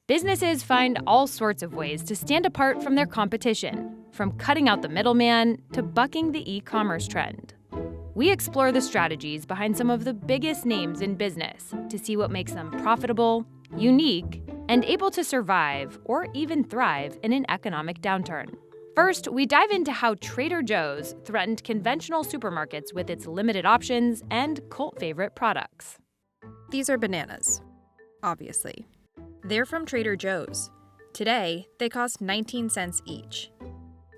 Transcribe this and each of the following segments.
Businesses find all sorts of ways to stand apart from their competition, from cutting out the middleman to bucking the e-commerce trend. We explore the strategies behind some of the biggest names in business to see what makes them profitable, unique, and able to survive or even thrive in an economic downturn. First, we dive into how Trader Joe's threatened conventional supermarkets with its limited options and cult favorite products. These are bananas, obviously. They're from Trader Joe's. Today, they cost 19 cents each.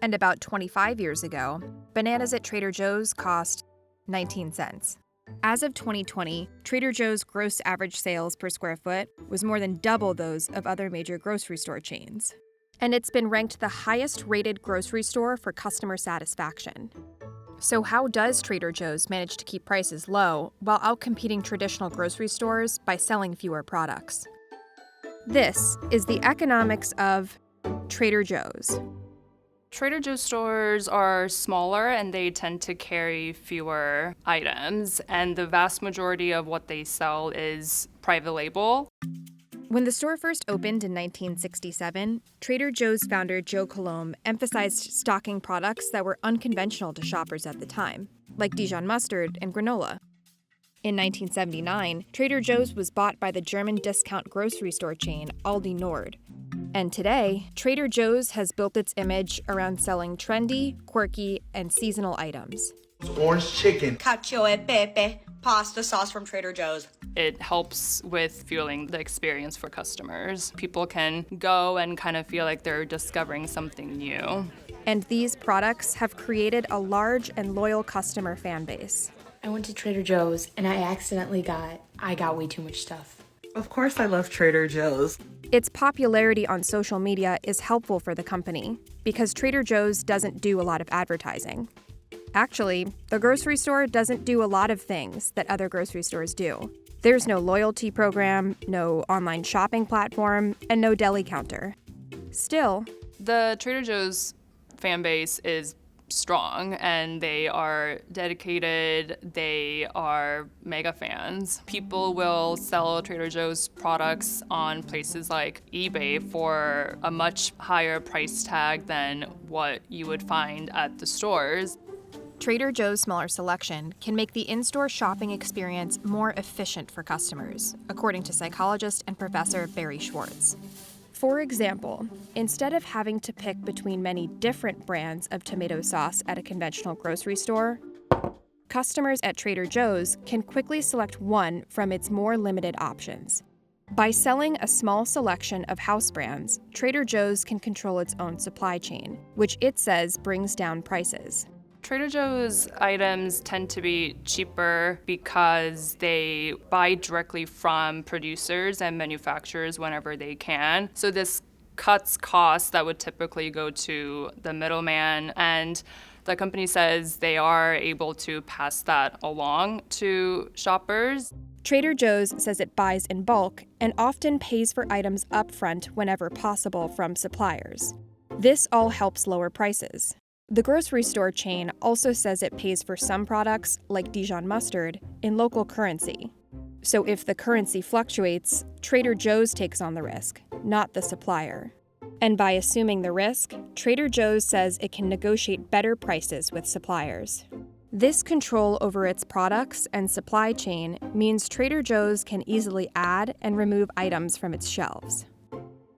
And about 25 years ago, bananas at Trader Joe's cost 19 cents. As of 2020, Trader Joe's gross average sales per square foot was more than double those of other major grocery store chains. And it's been ranked the highest rated grocery store for customer satisfaction. So how does Trader Joe's manage to keep prices low while outcompeting traditional grocery stores by selling fewer products? This is the economics of Trader Joe's. Trader Joe's stores are smaller and they tend to carry fewer items, and the vast majority of what they sell is private label. When the store first opened in 1967, Trader Joe's founder Joe Colomb emphasized stocking products that were unconventional to shoppers at the time, like Dijon mustard and granola. In 1979, Trader Joe's was bought by the German discount grocery store chain Aldi Nord. And today, Trader Joe's has built its image around selling trendy, quirky, and seasonal items. Orange chicken. Cacio e pepe, pasta sauce from Trader Joe's. It helps with fueling the experience for customers. People can go and kind of feel like they're discovering something new. And these products have created a large and loyal customer fan base. I went to Trader Joe's and I accidentally got way too much stuff. Of course I love Trader Joe's. Its popularity on social media is helpful for the company because Trader Joe's doesn't do a lot of advertising. Actually, the grocery store doesn't do a lot of things that other grocery stores do. There's no loyalty program, no online shopping platform, and no deli counter. Still, the Trader Joe's fan base is strong and they are dedicated, they are mega fans. People will sell Trader Joe's products on places like eBay for a much higher price tag than what you would find at the stores. Trader Joe's smaller selection can make the in-store shopping experience more efficient for customers, according to psychologist and professor Barry Schwartz. For example, instead of having to pick between many different brands of tomato sauce at a conventional grocery store, customers at Trader Joe's can quickly select one from its more limited options. By selling a small selection of house brands, Trader Joe's can control its own supply chain, which it says brings down prices. Trader Joe's items tend to be cheaper because they buy directly from producers and manufacturers whenever they can. So this cuts costs that would typically go to the middleman, and the company says they are able to pass that along to shoppers. Trader Joe's says it buys in bulk and often pays for items upfront whenever possible from suppliers. This all helps lower prices. The grocery store chain also says it pays for some products, like Dijon mustard, in local currency. So if the currency fluctuates, Trader Joe's takes on the risk, not the supplier. And by assuming the risk, Trader Joe's says it can negotiate better prices with suppliers. This control over its products and supply chain means Trader Joe's can easily add and remove items from its shelves.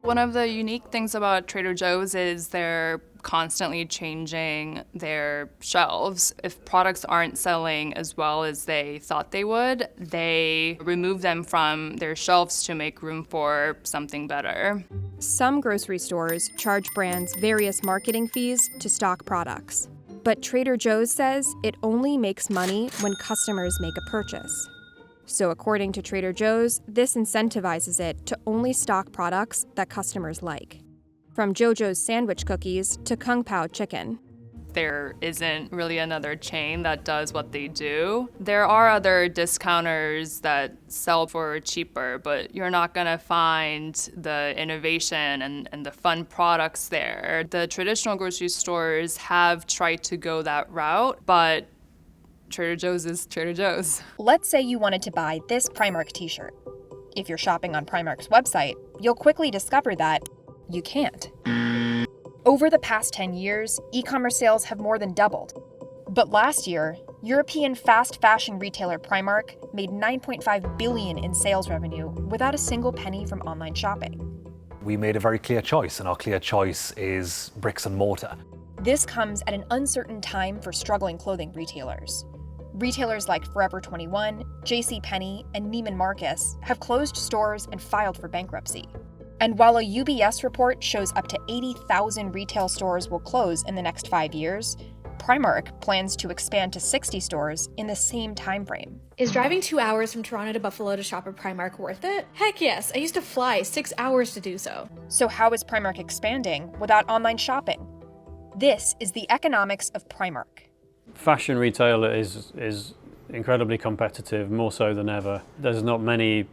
One of the unique things about Trader Joe's is they're constantly changing their shelves. If products aren't selling as well as they thought they would, they remove them from their shelves to make room for something better. Some grocery stores charge brands various marketing fees to stock products. But Trader Joe's says it only makes money when customers make a purchase. So according to Trader Joe's, this incentivizes it to only stock products that customers like. From JoJo's sandwich cookies to Kung Pao chicken. There isn't really another chain that does what they do. There are other discounters that sell for cheaper, but you're not gonna find the innovation and the fun products there. The traditional grocery stores have tried to go that route, but Trader Joe's is Trader Joe's. Let's say you wanted to buy this Primark t-shirt. If you're shopping on Primark's website, you'll quickly discover that you can't. Over the past 10 years, e-commerce sales have more than doubled. But last year, European fast fashion retailer Primark made $9.5 billion in sales revenue without a single penny from online shopping. We made a very clear choice, and our clear choice is bricks and mortar. This comes at an uncertain time for struggling clothing retailers. Retailers like Forever 21, JCPenney, and Neiman Marcus have closed stores and filed for bankruptcy. And while a UBS report shows up to 80,000 retail stores will close in the next 5 years, Primark plans to expand to 60 stores in the same time frame. Is driving 2 hours from Toronto to Buffalo to shop at Primark worth it? Heck yes, I used to fly 6 hours to do so. So how is Primark expanding without online shopping? This is the economics of Primark. Fashion retail is incredibly competitive, more so than ever. There's not many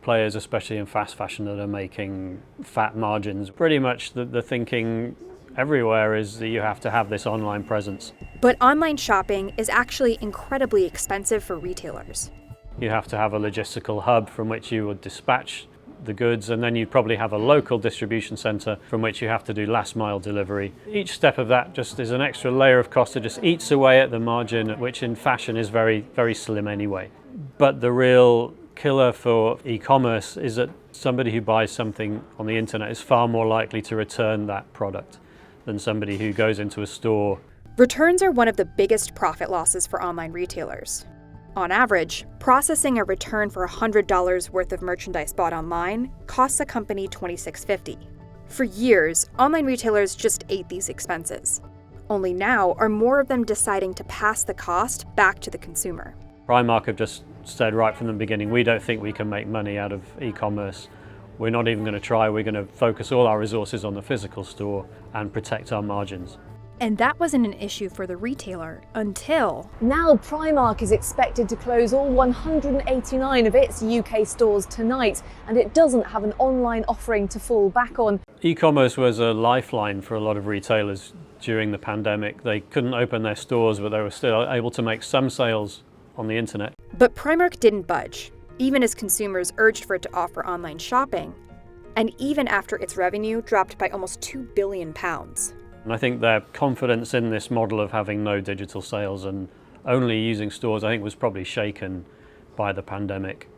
players, especially in fast fashion, that are making fat margins. Pretty much the thinking everywhere is that you have to have this online presence. But online shopping is actually incredibly expensive for retailers. You have to have a logistical hub from which you would dispatch the goods, and then you probably have a local distribution center from which you have to do last mile delivery. Each step of that just is an extra layer of cost that just eats away at the margin, which in fashion is very, very slim anyway. But the real killer for e-commerce is that somebody who buys something on the internet is far more likely to return that product than somebody who goes into a store. Returns are one of the biggest profit losses for online retailers. On average, processing a return for $100 worth of merchandise bought online costs a company $26.50. For years, online retailers just ate these expenses. Only now are more of them deciding to pass the cost back to the consumer. Primark have just said right from the beginning, we don't think we can make money out of e-commerce. We're not even going to try. We're going to focus all our resources on the physical store and protect our margins. And that wasn't an issue for the retailer until... Now Primark is expected to close all 189 of its UK stores tonight, and it doesn't have an online offering to fall back on. E-commerce was a lifeline for a lot of retailers during the pandemic. They couldn't open their stores, but they were still able to make some sales on the internet. But Primark didn't budge, even as consumers urged for it to offer online shopping, and even after its revenue dropped by almost £2 billion. And I think their confidence in this model of having no digital sales and only using stores, I think, was probably shaken by the pandemic.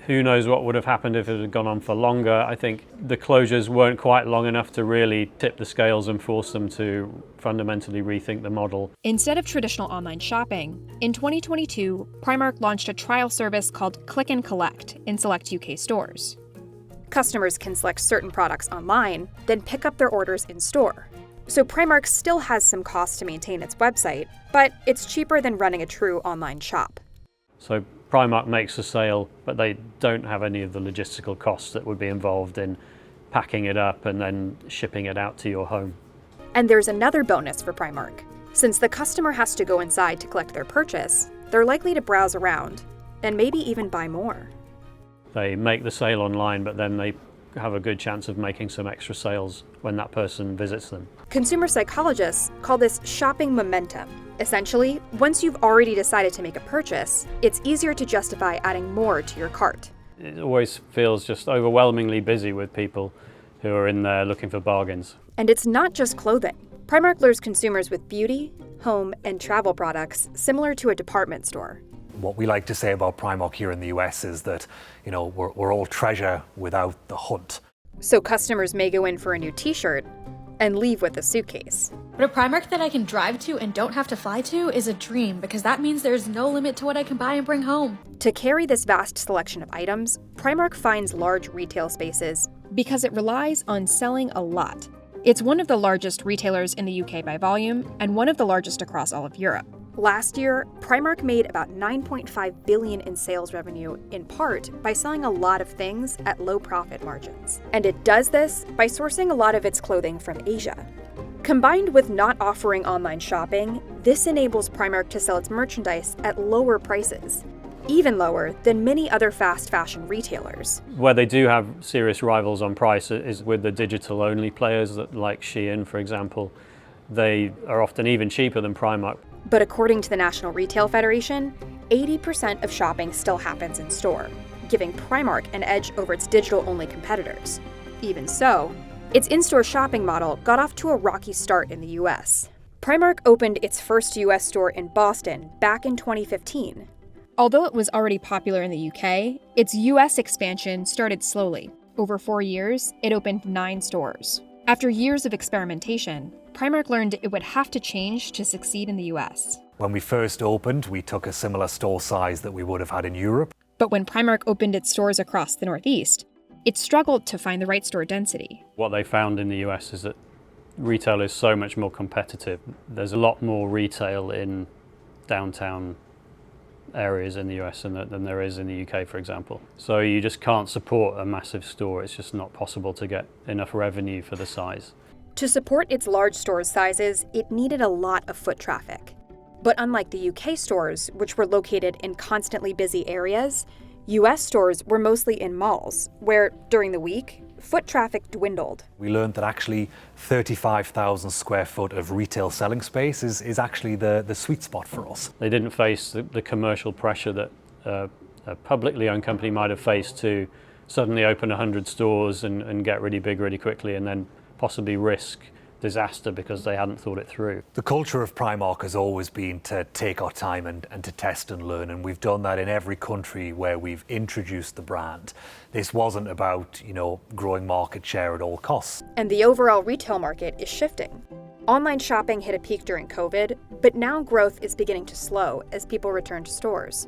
Who knows what would have happened if it had gone on for longer. I think the closures weren't quite long enough to really tip the scales and force them to fundamentally rethink the model. Instead of traditional online shopping, in 2022, Primark launched a trial service called Click and Collect in select UK stores. Customers can select certain products online, then pick up their orders in store. So Primark still has some costs to maintain its website, but it's cheaper than running a true online shop. So Primark makes a sale, but they don't have any of the logistical costs that would be involved in packing it up and then shipping it out to your home. And there's another bonus for Primark. Since the customer has to go inside to collect their purchase, they're likely to browse around and maybe even buy more. They make the sale online, but then they have a good chance of making some extra sales when that person visits them. Consumer psychologists call this shopping momentum. Essentially, once you've already decided to make a purchase, it's easier to justify adding more to your cart. It always feels just overwhelmingly busy with people who are in there looking for bargains. And it's not just clothing. Primark lures consumers with beauty, home, and travel products similar to a department store. What we like to say about Primark here in the US is that, we're all treasure without the hunt. So customers may go in for a new t-shirt and leave with a suitcase. But a Primark that I can drive to and don't have to fly to is a dream, because that means there's no limit to what I can buy and bring home. To carry this vast selection of items, Primark finds large retail spaces because it relies on selling a lot. It's one of the largest retailers in the UK by volume and one of the largest across all of Europe. Last year, Primark made about $9.5 billion in sales revenue, in part by selling a lot of things at low profit margins. And it does this by sourcing a lot of its clothing from Asia. Combined with not offering online shopping, this enables Primark to sell its merchandise at lower prices, even lower than many other fast fashion retailers. Where they do have serious rivals on price is with the digital-only players like Shein, for example. They are often even cheaper than Primark. But according to the National Retail Federation, 80% of shopping still happens in store, giving Primark an edge over its digital-only competitors. Even so, its in-store shopping model got off to a rocky start in the US. Primark opened its first US store in Boston back in 2015. Although it was already popular in the UK, its US expansion started slowly. Over 4 years, it opened 9 stores. After years of experimentation, Primark learned it would have to change to succeed in the US. When we first opened, we took a similar store size that we would have had in Europe. But when Primark opened its stores across the Northeast, it struggled to find the right store density. What they found in the US is that retail is so much more competitive. There's a lot more retail in downtown areas in the US than there is in the UK, for example. So you just can't support a massive store. It's just not possible to get enough revenue for the size. To support its large store sizes, it needed a lot of foot traffic. But unlike the UK stores, which were located in constantly busy areas, US stores were mostly in malls, where, during the week, foot traffic dwindled. We learned that actually 35,000 square foot of retail selling space is actually the sweet spot for us. They didn't face the commercial pressure that a publicly owned company might have faced to suddenly open 100 stores and get really big really quickly and then possibly risk disaster because they hadn't thought it through. The culture of Primark has always been to take our time and to test and learn, and we've done that in every country where we've introduced the brand. This wasn't about, growing market share at all costs. And the overall retail market is shifting. Online shopping hit a peak during COVID, but now growth is beginning to slow as people return to stores.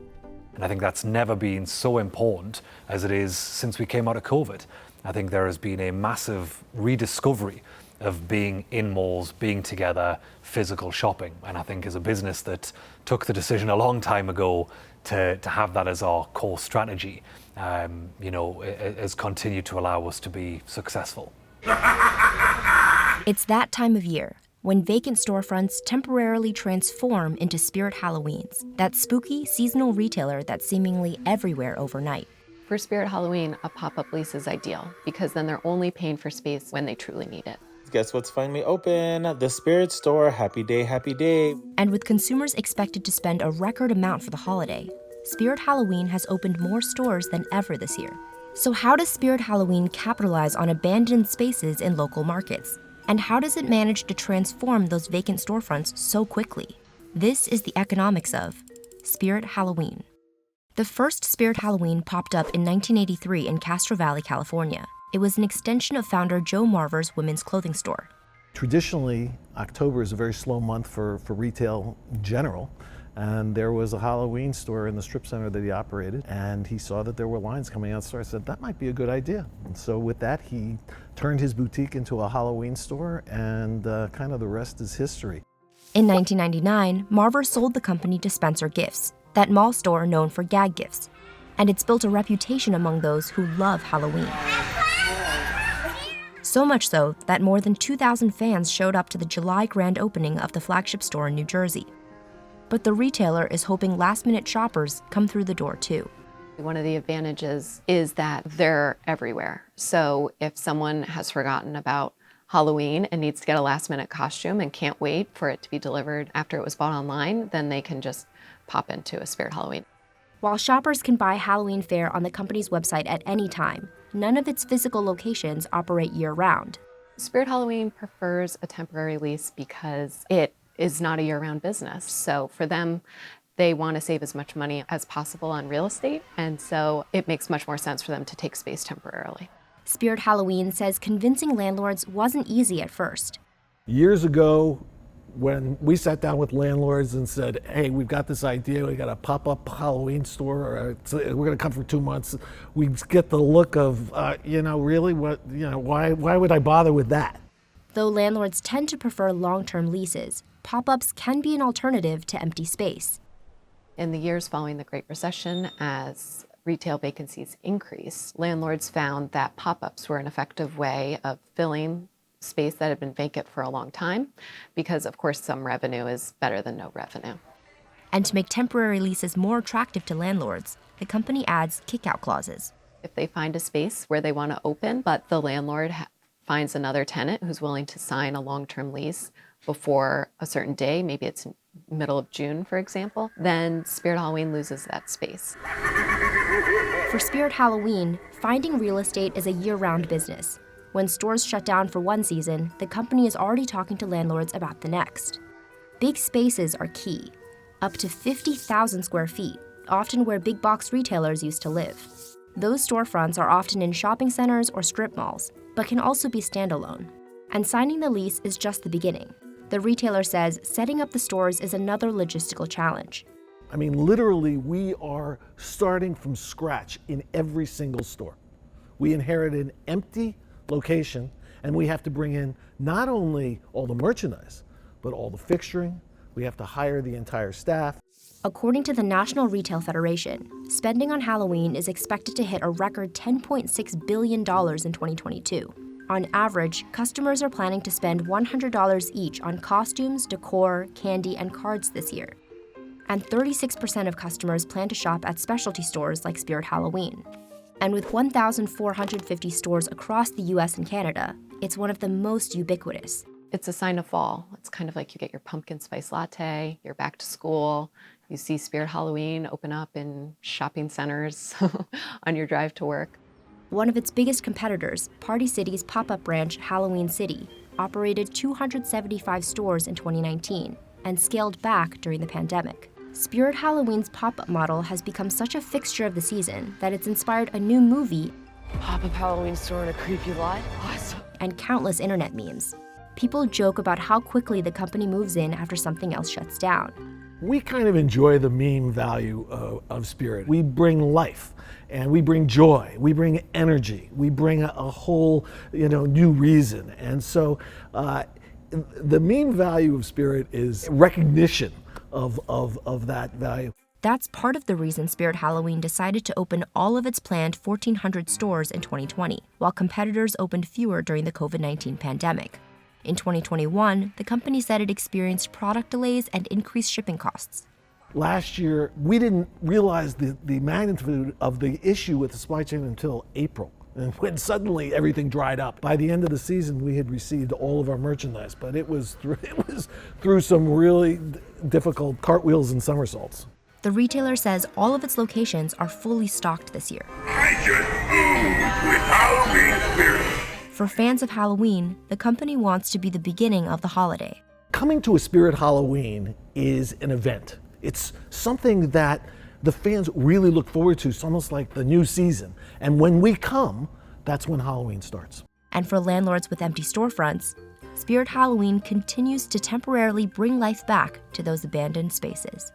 And I think that's never been so important as it is since we came out of COVID. I think there has been a massive rediscovery of being in malls, being together, physical shopping. And I think as a business that took the decision a long time ago to have that as our core strategy, it has continued to allow us to be successful. It's that time of year when vacant storefronts temporarily transform into Spirit Halloweens, that spooky seasonal retailer that's seemingly everywhere overnight. For Spirit Halloween, a pop-up lease is ideal because then they're only paying for space when they truly need it. Guess what's finally open? The Spirit Store. Happy day, happy day. And with consumers expected to spend a record amount for the holiday, Spirit Halloween has opened more stores than ever this year. So how does Spirit Halloween capitalize on abandoned spaces in local markets? And how does it manage to transform those vacant storefronts so quickly? This is the economics of Spirit Halloween. The first Spirit Halloween popped up in 1983 in Castro Valley, California. It was an extension of founder Joe Marver's women's clothing store. Traditionally, October is a very slow month for retail in general, and there was a Halloween store in the strip center that he operated, and he saw that there were lines coming out the store. I said, that might be a good idea. And so with that, he turned his boutique into a Halloween store, and kind of the rest is history. In 1999, Marver sold the company to Spencer Gifts, that mall store known for gag gifts, and it's built a reputation among those who love Halloween. So much so that more than 2,000 fans showed up to the July grand opening of the flagship store in New Jersey. But the retailer is hoping last-minute shoppers come through the door too. One of the advantages is that they're everywhere. So if someone has forgotten about Halloween and needs to get a last-minute costume and can't wait for it to be delivered after it was bought online, then they can just pop into a Spirit Halloween. While shoppers can buy Halloween fare on the company's website at any time, none of its physical locations operate year-round. Spirit Halloween prefers a temporary lease because it is not a year-round business. So for them, they want to save as much money as possible on real estate, and so it makes much more sense for them to take space temporarily. Spirit Halloween says convincing landlords wasn't easy at first. Years ago, when we sat down with landlords and said, hey, we've got this idea, we got a pop-up Halloween store, or we're going to come for 2 months, we get the look of, really, why would I bother with that? Though landlords tend to prefer long-term leases, pop-ups can be an alternative to empty space. In the years following the Great Recession, as retail vacancies increased, landlords found that pop-ups were an effective way of filling space that had been vacant for a long time, because of course some revenue is better than no revenue. And to make temporary leases more attractive to landlords, the company adds kick-out clauses. If they find a space where they want to open, but the landlord finds another tenant who's willing to sign a long-term lease before a certain day, maybe it's middle of June, for example, then Spirit Halloween loses that space. For Spirit Halloween, finding real estate is a year-round business. When stores shut down for one season, the company is already talking to landlords about the next. Big spaces are key, up to 50,000 square feet, often where big box retailers used to live. Those storefronts are often in shopping centers or strip malls, but can also be standalone. And signing the lease is just the beginning. The retailer says setting up the stores is another logistical challenge. I mean, literally, we are starting from scratch in every single store. We inherit an empty location, and we have to bring in not only all the merchandise, but all the fixturing. We have to hire the entire staff. According to the National Retail Federation, spending on Halloween is expected to hit a record $10.6 billion in 2022. On average, customers are planning to spend $100 each on costumes, decor, candy, and cards this year. And 36% of customers plan to shop at specialty stores like Spirit Halloween. And with 1,450 stores across the US and Canada, it's one of the most ubiquitous. It's a sign of fall. It's kind of like you get your pumpkin spice latte, you're back to school, you see Spirit Halloween open up in shopping centers on your drive to work. One of its biggest competitors, Party City's pop-up branch Halloween City, operated 275 stores in 2019 and scaled back during the pandemic. Spirit Halloween's pop-up model has become such a fixture of the season that it's inspired a new movie, Pop-up Halloween store in a creepy lot? Awesome. And countless internet memes. People joke about how quickly the company moves in after something else shuts down. We kind of enjoy the meme value of Spirit. We bring life, and we bring joy, we bring energy, we bring a whole, new reason. And so the meme value of Spirit is recognition of that value. That's part of the reason Spirit Halloween decided to open all of its planned 1,400 stores in 2020, while competitors opened fewer during the COVID-19 pandemic. In 2021, the company said it experienced product delays and increased shipping costs. Last year, we didn't realize the magnitude of the issue with the supply chain until April. And when suddenly everything dried up. By the end of the season, we had received all of our merchandise, but it was through some really difficult cartwheels and somersaults. The retailer says all of its locations are fully stocked this year. I just ooze with Halloween spirit. For fans of Halloween, the company wants to be the beginning of the holiday. Coming to a Spirit Halloween is an event. It's something that the fans really look forward to. It's almost like the new season. And when we come, that's when Halloween starts. And for landlords with empty storefronts, Spirit Halloween continues to temporarily bring life back to those abandoned spaces.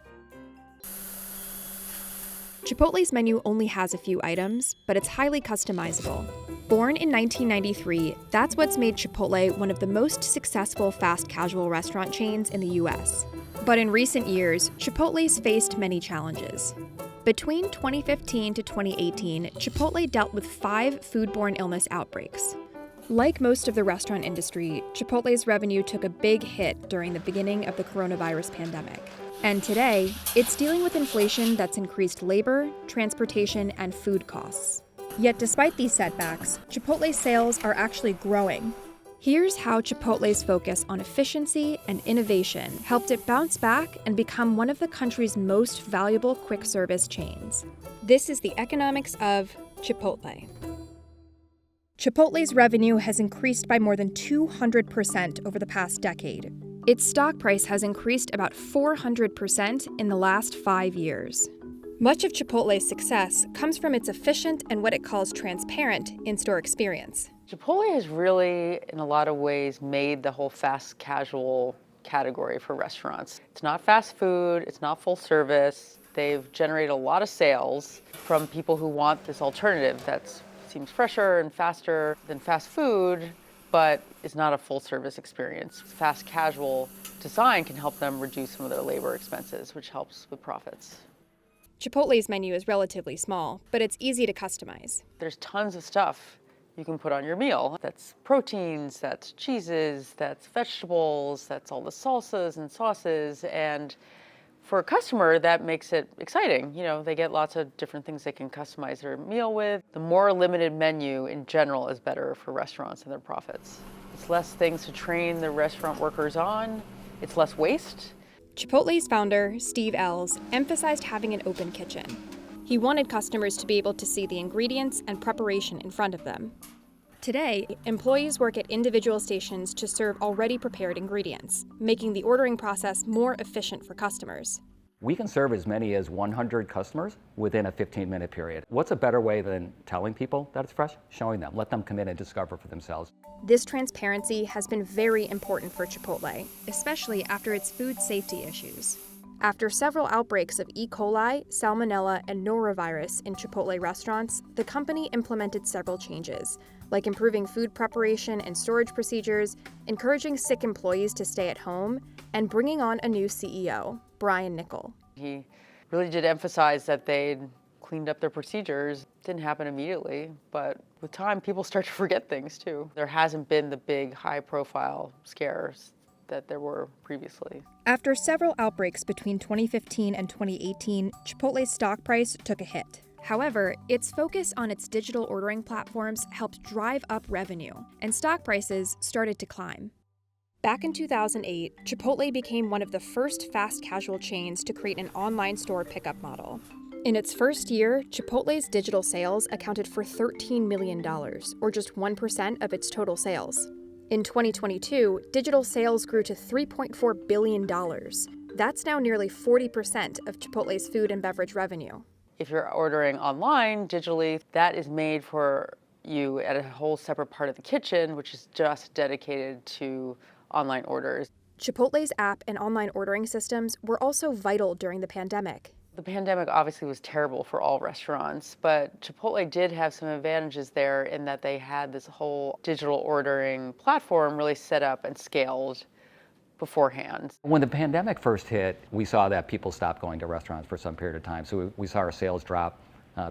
Chipotle's menu only has a few items, but it's highly customizable. Born in 1993, that's what's made Chipotle one of the most successful fast casual restaurant chains in the US. But in recent years, Chipotle's faced many challenges. Between 2015 to 2018, Chipotle dealt with 5 foodborne illness outbreaks. Like most of the restaurant industry, Chipotle's revenue took a big hit during the beginning of the coronavirus pandemic. And today, it's dealing with inflation that's increased labor, transportation, and food costs. Yet despite these setbacks, Chipotle's sales are actually growing. Here's how Chipotle's focus on efficiency and innovation helped it bounce back and become one of the country's most valuable quick-service chains. This is the economics of Chipotle. Chipotle's revenue has increased by more than 200% over the past decade. Its stock price has increased about 400% in the last 5 years. Much of Chipotle's success comes from its efficient and what it calls transparent in-store experience. Chipotle has really, in a lot of ways, made the whole fast casual category for restaurants. It's not fast food, it's not full service. They've generated a lot of sales from people who want this alternative that seems fresher and faster than fast food, but is not a full service experience. Fast casual design can help them reduce some of their labor expenses, which helps with profits. Chipotle's menu is relatively small, but it's easy to customize. There's tons of stuff you can put on your meal. That's proteins, that's cheeses, that's vegetables, that's all the salsas and sauces. And for a customer, that makes it exciting. They get lots of different things they can customize their meal with. The more limited menu in general is better for restaurants and their profits. It's less things to train the restaurant workers on. It's less waste. Chipotle's founder, Steve Ells, emphasized having an open kitchen. He wanted customers to be able to see the ingredients and preparation in front of them. Today, employees work at individual stations to serve already prepared ingredients, making the ordering process more efficient for customers. We can serve as many as 100 customers within a 15-minute period. What's a better way than telling people that it's fresh? Showing them, let them come in and discover for themselves. This transparency has been very important for Chipotle, especially after its food safety issues. After several outbreaks of E. coli, salmonella, and norovirus in Chipotle restaurants, the company implemented several changes, like improving food preparation and storage procedures, encouraging sick employees to stay at home, and bringing on a new CEO, Brian Niccol. He really did emphasize that they'd cleaned up their procedures. Didn't happen immediately, but with time, people start to forget things too. There hasn't been the big, high-profile scares that there were previously. After several outbreaks between 2015 and 2018, Chipotle's stock price took a hit. However, its focus on its digital ordering platforms helped drive up revenue, and stock prices started to climb. Back in 2008, Chipotle became one of the first fast casual chains to create an online store pickup model. In its first year, Chipotle's digital sales accounted for $13 million, or just 1% of its total sales. In 2022, digital sales grew to $3.4 billion. That's now nearly 40% of Chipotle's food and beverage revenue. If you're ordering online, digitally, that is made for you at a whole separate part of the kitchen, which is just dedicated to online orders. Chipotle's app and online ordering systems were also vital during the pandemic. The pandemic obviously was terrible for all restaurants, but Chipotle did have some advantages there in that they had this whole digital ordering platform really set up and scaled beforehand. When the pandemic first hit, we saw that people stopped going to restaurants for some period of time, so we saw our sales drop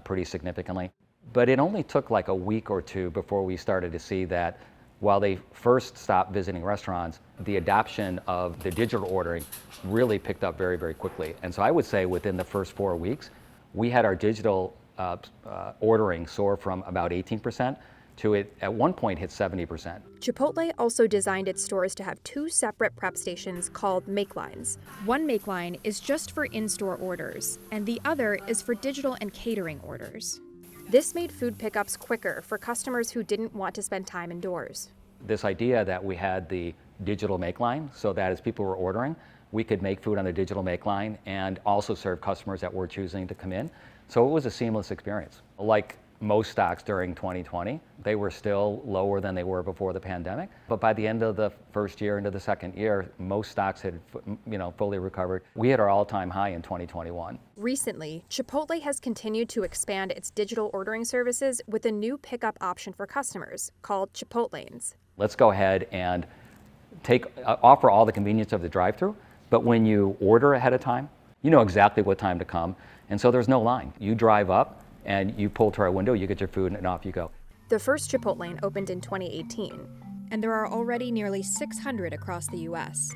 pretty significantly. But it only took like a week or two before we started to see that while they first stopped visiting restaurants, the adoption of the digital ordering really picked up very, very quickly. And so I would say within the first 4 weeks, we had our digital ordering soar from about 18% to it at one point hit 70%. Chipotle also designed its stores to have 2 separate prep stations called make lines. One make line is just for in-store orders, and the other is for digital and catering orders. This made food pickups quicker for customers who didn't want to spend time indoors. This idea that we had the digital make line so that as people were ordering, we could make food on the digital make line and also serve customers that were choosing to come in. So it was a seamless experience. Like most stocks during 2020, they were still lower than they were before the pandemic. But by the end of the first year into the second year, most stocks had fully recovered. We hit our all-time high in 2021. Recently, Chipotle has continued to expand its digital ordering services with a new pickup option for customers called Chipotlanes. Let's go ahead and offer all the convenience of the drive-thru, but when you order ahead of time, you know exactly what time to come, and so there's no line. You drive up, and you pull to our window, you get your food, and off you go. The first Chipotlane opened in 2018, and there are already nearly 600 across the U.S.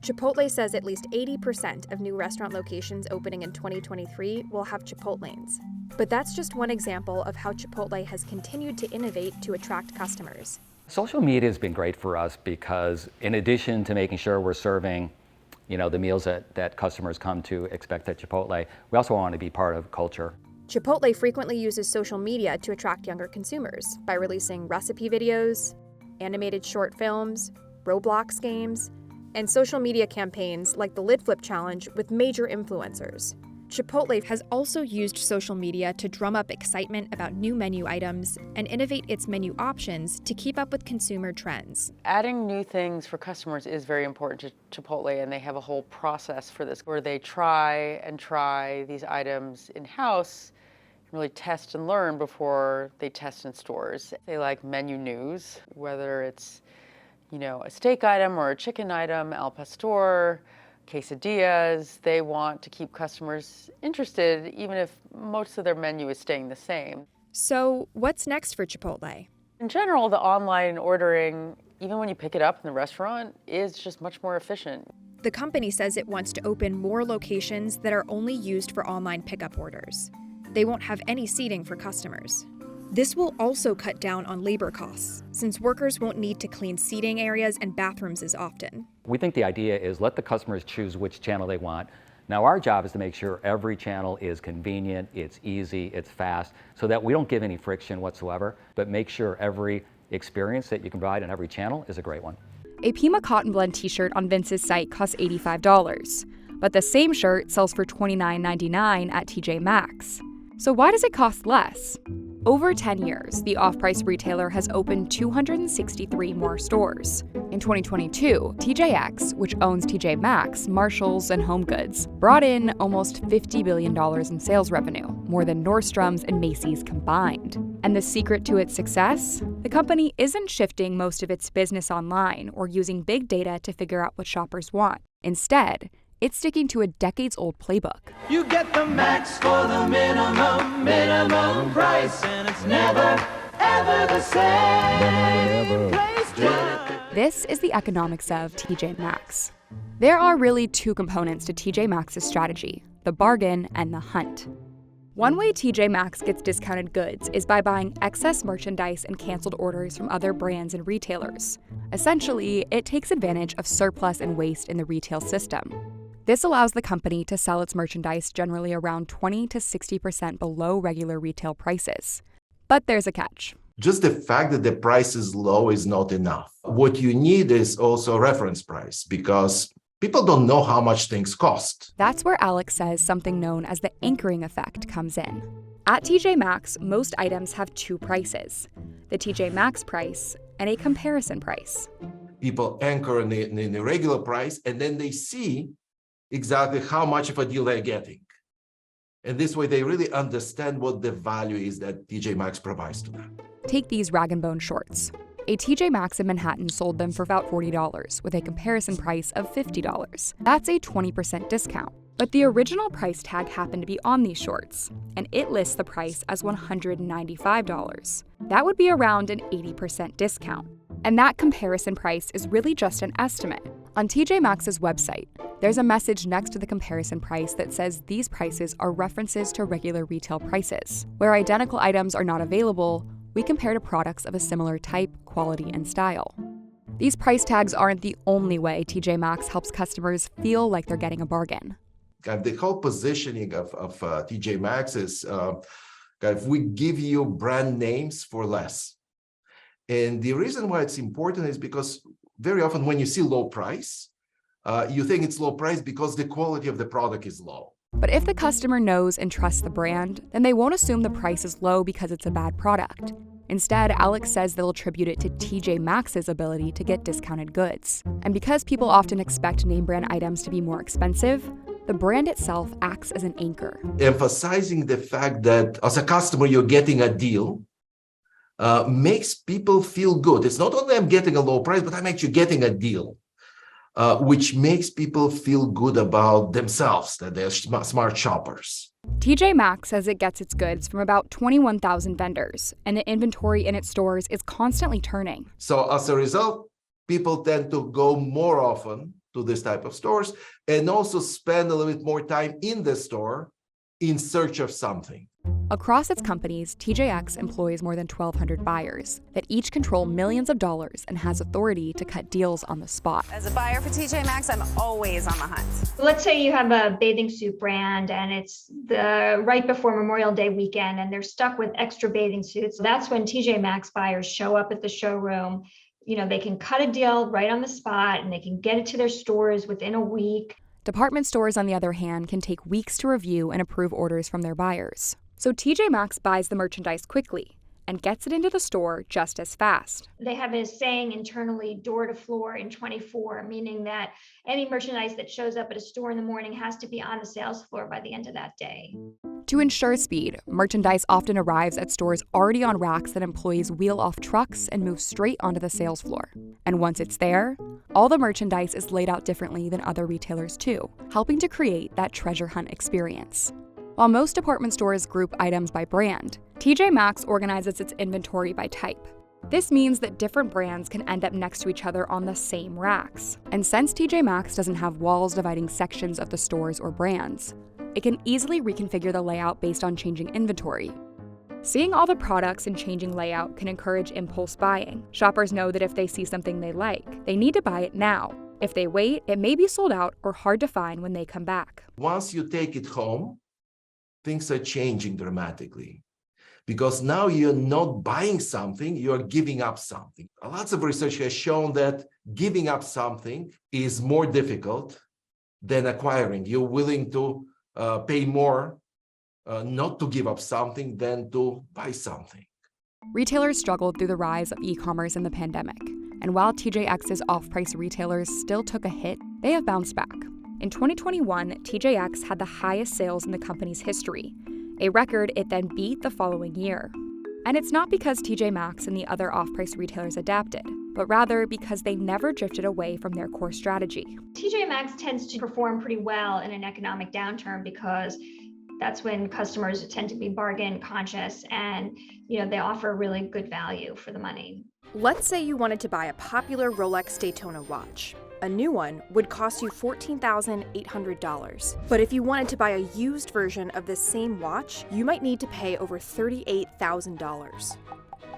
Chipotle says at least 80% of new restaurant locations opening in 2023 will have Chipotlanes. But that's just one example of how Chipotle has continued to innovate to attract customers. Social media has been great for us because in addition to making sure we're serving the meals that customers come to expect at Chipotle, we also want to be part of culture. Chipotle frequently uses social media to attract younger consumers by releasing recipe videos, animated short films, Roblox games, and social media campaigns like the Lid Flip Challenge with major influencers. Chipotle has also used social media to drum up excitement about new menu items and innovate its menu options to keep up with consumer trends. Adding new things for customers is very important to Chipotle, and they have a whole process for this where they try these items in-house, really test and learn before they test in stores. They like menu news, whether it's, a steak item or a chicken item, al pastor, quesadillas. They want to keep customers interested, even if most of their menu is staying the same. So, what's next for Chipotle? In general, the online ordering, even when you pick it up in the restaurant, is just much more efficient. The company says it wants to open more locations that are only used for online pickup orders. They won't have any seating for customers. This will also cut down on labor costs, since workers won't need to clean seating areas and bathrooms as often. We think the idea is let the customers choose which channel they want, Now our job is to make sure every channel is convenient, it's easy, it's fast, so that we don't give any friction whatsoever, but make sure every experience that you can provide on every channel is a great one. A Pima Cotton Blend t-shirt on Vince's site costs $85, but the same shirt sells for $29.99 at TJ Maxx. So why does it cost less? Over 10 years, the off-price retailer has opened 263 more stores. In 2022, TJX, which owns TJ Maxx, Marshalls, and HomeGoods, brought in almost $50 billion in sales revenue, more than Nordstrom's and Macy's combined. And the secret to its success? The company isn't shifting most of its business online or using big data to figure out what shoppers want. Instead, it's sticking to a decades-old playbook. You get the max for the minimum price, and it's never, ever the same place to. This is the economics of TJ Maxx. There are really two components to TJ Maxx's strategy, the bargain and the hunt. One way TJ Maxx gets discounted goods is by buying excess merchandise and canceled orders from other brands and retailers. Essentially, it takes advantage of surplus and waste in the retail system. This allows the company to sell its merchandise generally around 20 to 60% below regular retail prices. But there's a catch. Just the fact that the price is low is not enough. What you need is also a reference price, because people don't know how much things cost. That's where Alex says something known as the anchoring effect comes in. At TJ Maxx, most items have two prices, the TJ Maxx price and a comparison price. People anchor in the regular price, and then they see exactly how much of a deal they're getting. And this way they really understand what the value is that TJ Maxx provides to them. Take these rag and bone shorts. A TJ Maxx in Manhattan sold them for about $40 with a comparison price of $50. That's a 20% discount. But the original price tag happened to be on these shorts, and it lists the price as $195. That would be around an 80% discount. And that comparison price is really just an estimate. On TJ Maxx's website, there's a message next to the comparison price that says these prices are references to regular retail prices. Where identical items are not available, we compare to products of a similar type, quality, and style. These price tags aren't the only way TJ Maxx helps customers feel like they're getting a bargain. The whole positioning of TJ Maxx is we give you brand names for less. And the reason why it's important is because very often when you see low price, you think it's low price because the quality of the product is low. But if the customer knows and trusts the brand, then they won't assume the price is low because it's a bad product. Instead, Alex says they'll attribute it to TJ Maxx's ability to get discounted goods. And because people often expect name brand items to be more expensive, the brand itself acts as an anchor. Emphasizing the fact that as a customer, you're getting a deal makes people feel good. It's not only I'm getting a low price, but I'm actually getting a deal, which makes people feel good about themselves, that they're smart shoppers. TJ Maxx says it gets its goods from about 21,000 vendors, and the inventory in its stores is constantly turning. So as a result, people tend to go more often to this type of stores and also spend a little bit more time in the store in search of something. Across its companies, TJX employs more than 1,200 buyers that each control millions of dollars and has authority to cut deals on the spot. As a buyer for TJ Maxx, I'm always on the hunt. Let's say you have a bathing suit brand and it's the right before Memorial Day weekend and they're stuck with extra bathing suits. That's when TJ Maxx buyers show up at the showroom. You know, they can cut a deal right on the spot and they can get it to their stores within a week. Department stores, on the other hand, can take weeks to review and approve orders from their buyers. So TJ Maxx buys the merchandise quickly and gets it into the store just as fast. They have a saying internally, door to floor in 24, meaning that any merchandise that shows up at a store in the morning has to be on the sales floor by the end of that day. To ensure speed, merchandise often arrives at stores already on racks that employees wheel off trucks and move straight onto the sales floor. And once it's there, all the merchandise is laid out differently than other retailers too, helping to create that treasure hunt experience. While most department stores group items by brand, TJ Maxx organizes its inventory by type. This means that different brands can end up next to each other on the same racks. And since TJ Maxx doesn't have walls dividing sections of the stores or brands, it can easily reconfigure the layout based on changing inventory. Seeing all the products and changing layout can encourage impulse buying. Shoppers know that if they see something they like, they need to buy it now. If they wait, it may be sold out or hard to find when they come back. Once you take it home, things are changing dramatically. Because now you're not buying something, you're giving up something. Lots of research has shown that giving up something is more difficult than acquiring. You're willing to pay more not to give up something than to buy something. Retailers struggled through the rise of e-commerce in the pandemic. And while TJX's off-price retailers still took a hit, they have bounced back. In 2021, TJX had the highest sales in the company's history, a record it then beat the following year. And it's not because TJ Maxx and the other off-price retailers adapted, but rather because they never drifted away from their core strategy. TJ Maxx tends to perform pretty well in an economic downturn because that's when customers tend to be bargain conscious and they offer really good value for the money. Let's say you wanted to buy a popular Rolex Daytona watch. A new one would cost you $14,800. But if you wanted to buy a used version of this same watch, you might need to pay over $38,000.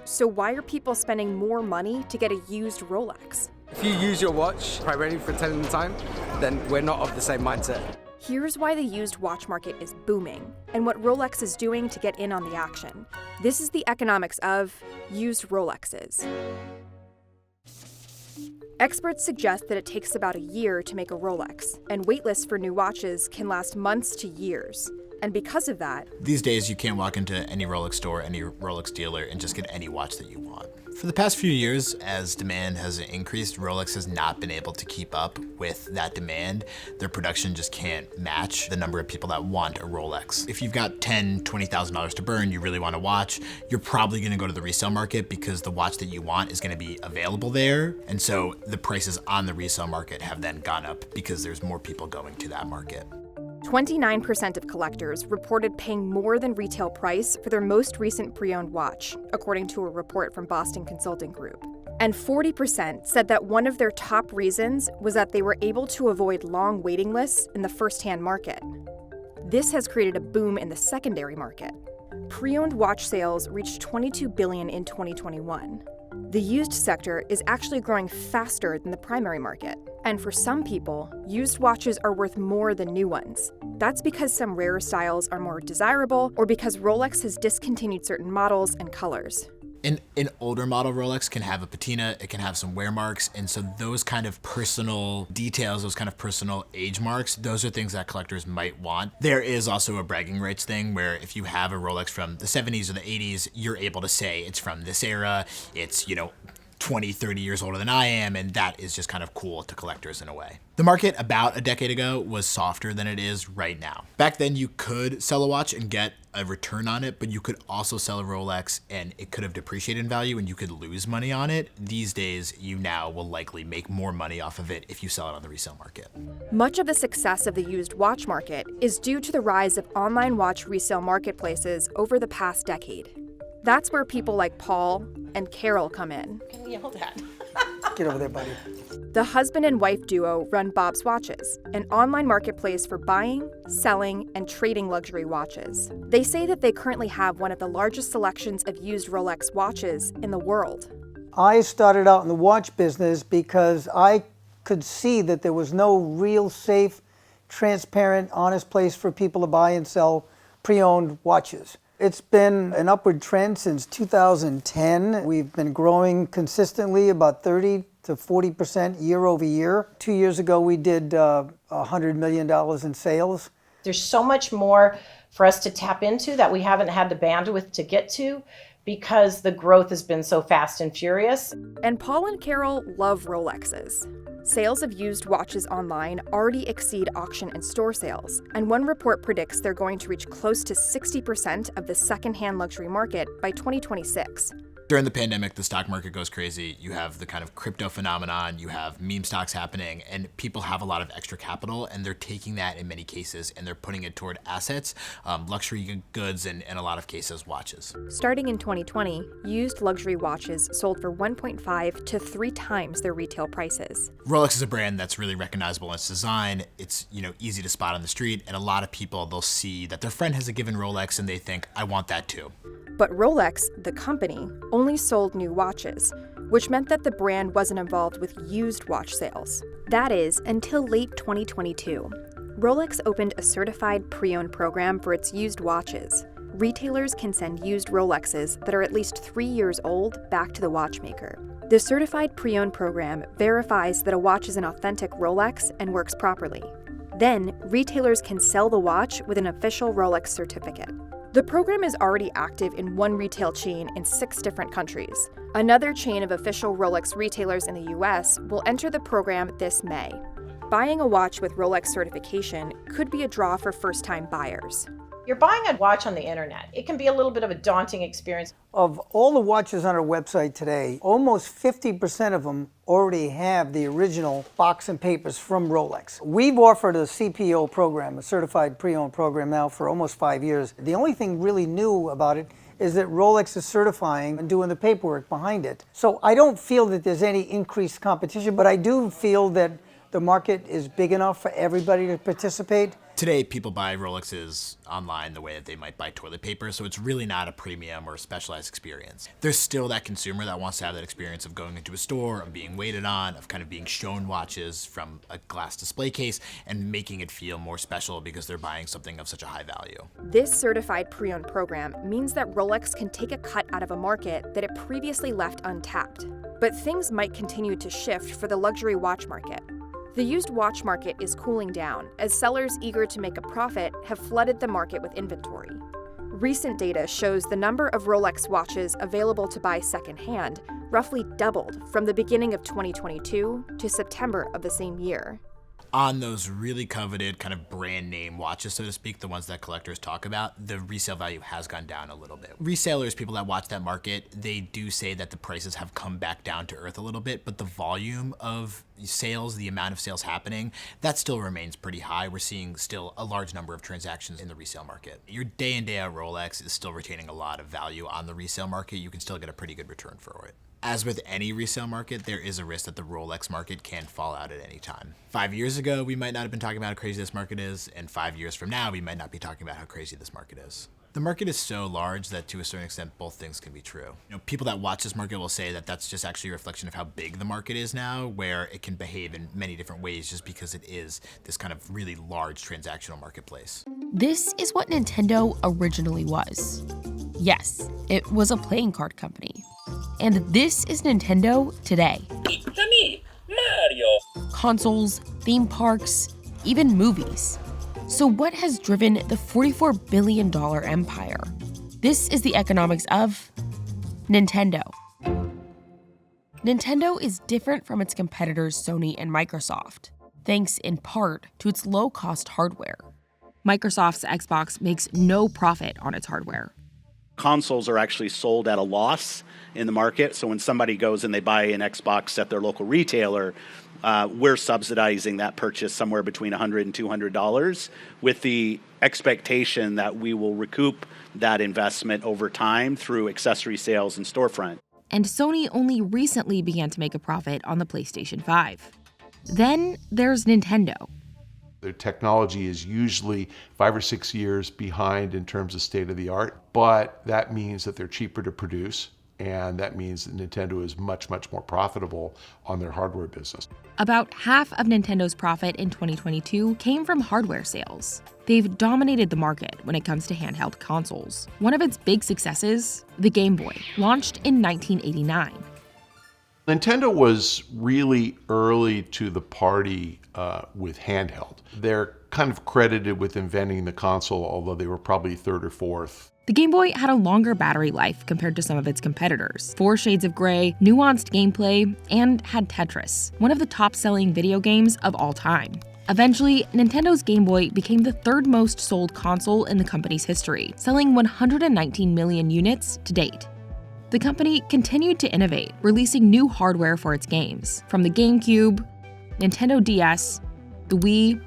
So why are people spending more money to get a used Rolex? If you use your watch primarily for telling the time, then we're not of the same mindset. Here's why the used watch market is booming and what Rolex is doing to get in on the action. This is the economics of used Rolexes. Experts suggest that it takes about a year to make a Rolex, and waitlists for new watches can last months to years. And because of that, these days you can't walk into any Rolex store, any Rolex dealer, and just get any watch that you want. For the past few years, as demand has increased, Rolex has not been able to keep up with that demand. Their production just can't match the number of people that want a Rolex. If you've got $10,000, $20,000 to burn, you really want a watch, you're probably gonna go to the resale market because the watch that you want is gonna be available there. And so the prices on the resale market have then gone up because there's more people going to that market. 29% of collectors reported paying more than retail price for their most recent pre-owned watch, according to a report from Boston Consulting Group. And 40% said that one of their top reasons was that they were able to avoid long waiting lists in the first-hand market. This has created a boom in the secondary market. Pre-owned watch sales reached $22 billion in 2021. The used sector is actually growing faster than the primary market. And for some people, used watches are worth more than new ones. That's because some rarer styles are more desirable or because Rolex has discontinued certain models and colors. An older model Rolex can have a patina, it can have some wear marks, and so those kind of personal details, those kind of personal age marks, those are things that collectors might want. There is also a bragging rights thing where if you have a Rolex from the 70s or the 80s, you're able to say it's from this era, it's, 20, 30 years older than I am, and that is just kind of cool to collectors in a way. The market about a decade ago was softer than it is right now. Back then you could sell a watch and get a return on it, but you could also sell a Rolex and it could have depreciated in value and you could lose money on it. These days, you now will likely make more money off of it if you sell it on the resale market. Much of the success of the used watch market is due to the rise of online watch resale marketplaces over the past decade. That's where people like Paul and Carol come in. Getting yelled at. Get over there, buddy. The husband and wife duo run Bob's Watches, an online marketplace for buying, selling, and trading luxury watches. They say that they currently have one of the largest selections of used Rolex watches in the world. I started out in the watch business because I could see that there was no real safe, transparent, honest place for people to buy and sell pre-owned watches. It's been an upward trend since 2010. We've been growing consistently about 30 to 40% year over year. 2 years ago, we did $100 million in sales. There's so much more for us to tap into that we haven't had the bandwidth to get to because the growth has been so fast and furious. And Paul and Carol love Rolexes. Sales of used watches online already exceed auction and store sales, and one report predicts they're going to reach close to 60% of the secondhand luxury market by 2026. During the pandemic, the stock market goes crazy. You have the kind of crypto phenomenon, you have meme stocks happening, and people have a lot of extra capital, and they're taking that in many cases, and they're putting it toward assets, luxury goods, and in a lot of cases, watches. Starting in 2020, used luxury watches sold for 1.5 to 3 times their retail prices. Rolex is a brand that's really recognizable in its design. It's easy to spot on the street, and a lot of people, they'll see that their friend has a given Rolex, and they think, I want that too. But Rolex, the company, only sold new watches. which meant that the brand wasn't involved with used watch sales. That is, until late 2022. Rolex opened a certified pre-owned program for its used watches. Retailers can send used Rolexes that are at least 3 years old back to the watchmaker. The certified pre-owned program verifies that a watch is an authentic Rolex and works properly. Then, retailers can sell the watch with an official Rolex certificate. The program is already active in one retail chain in 6 different countries. Another chain of official Rolex retailers in the US will enter the program this May. Buying a watch with Rolex certification could be a draw for first-time buyers. You're buying a watch on the internet. It can be a little bit of a daunting experience. Of all the watches on our website today, almost 50% of them already have the original box and papers from Rolex. We've offered a CPO program, a certified pre-owned program now for almost 5 years. The only thing really new about it is that Rolex is certifying and doing the paperwork behind it. So I don't feel that there's any increased competition, but I do feel that the market is big enough for everybody to participate. Today, people buy Rolexes online the way that they might buy toilet paper, so it's really not a premium or a specialized experience. There's still that consumer that wants to have that experience of going into a store, of being waited on, of kind of being shown watches from a glass display case and making it feel more special because they're buying something of such a high value. This certified pre-owned program means that Rolex can take a cut out of a market that it previously left untapped. But things might continue to shift for the luxury watch market. The used watch market is cooling down as sellers eager to make a profit have flooded the market with inventory. Recent data shows the number of Rolex watches available to buy secondhand roughly doubled from the beginning of 2022 to September of the same year. On those really coveted kind of brand name watches, so to speak, the ones that collectors talk about, the resale value has gone down a little bit. Resellers, people that watch that market, they do say that the prices have come back down to earth a little bit, but the volume of sales, the amount of sales happening, that still remains pretty high. We're seeing still a large number of transactions in the resale market. Your day in, day out Rolex is still retaining a lot of value on the resale market. You can still get a pretty good return for it. As with any resale market, there is a risk that the Rolex market can fall out at any time. 5 years ago, we might not have been talking about how crazy this market is, and 5 years from now, we might not be talking about how crazy this market is. The market is so large that to a certain extent, both things can be true. People that watch this market will say that that's just actually a reflection of how big the market is now, where it can behave in many different ways just because it is this kind of really large transactional marketplace. This is what Nintendo originally was. Yes, it was a playing card company. And this is Nintendo today. It's me, Mario. Consoles, theme parks, even movies. So what has driven the $44 billion empire? This is the economics of Nintendo. Nintendo is different from its competitors Sony and Microsoft, thanks in part to its low-cost hardware. Microsoft's Xbox makes no profit on its hardware. Consoles are actually sold at a loss in the market. So when somebody goes and they buy an Xbox at their local retailer, we're subsidizing that purchase somewhere between $100 and $200 with the expectation that we will recoup that investment over time through accessory sales and storefront. And Sony only recently began to make a profit on the PlayStation 5. Then there's Nintendo. Their technology is usually 5 or 6 years behind in terms of state of the art, but that means that they're cheaper to produce, and that means that Nintendo is much, much more profitable on their hardware business. About half of Nintendo's profit in 2022 came from hardware sales. They've dominated the market when it comes to handheld consoles. One of its big successes, the Game Boy, launched in 1989. Nintendo was really early to the party with handheld. They're kind of credited with inventing the console, although they were probably third or fourth. The Game Boy had a longer battery life compared to some of its competitors. 4 shades of gray, nuanced gameplay, and had Tetris, one of the top-selling video games of all time. Eventually, Nintendo's Game Boy became the third most sold console in the company's history, selling 119 million units to date. The company continued to innovate, releasing new hardware for its games, from the GameCube, Nintendo DS, the Wii,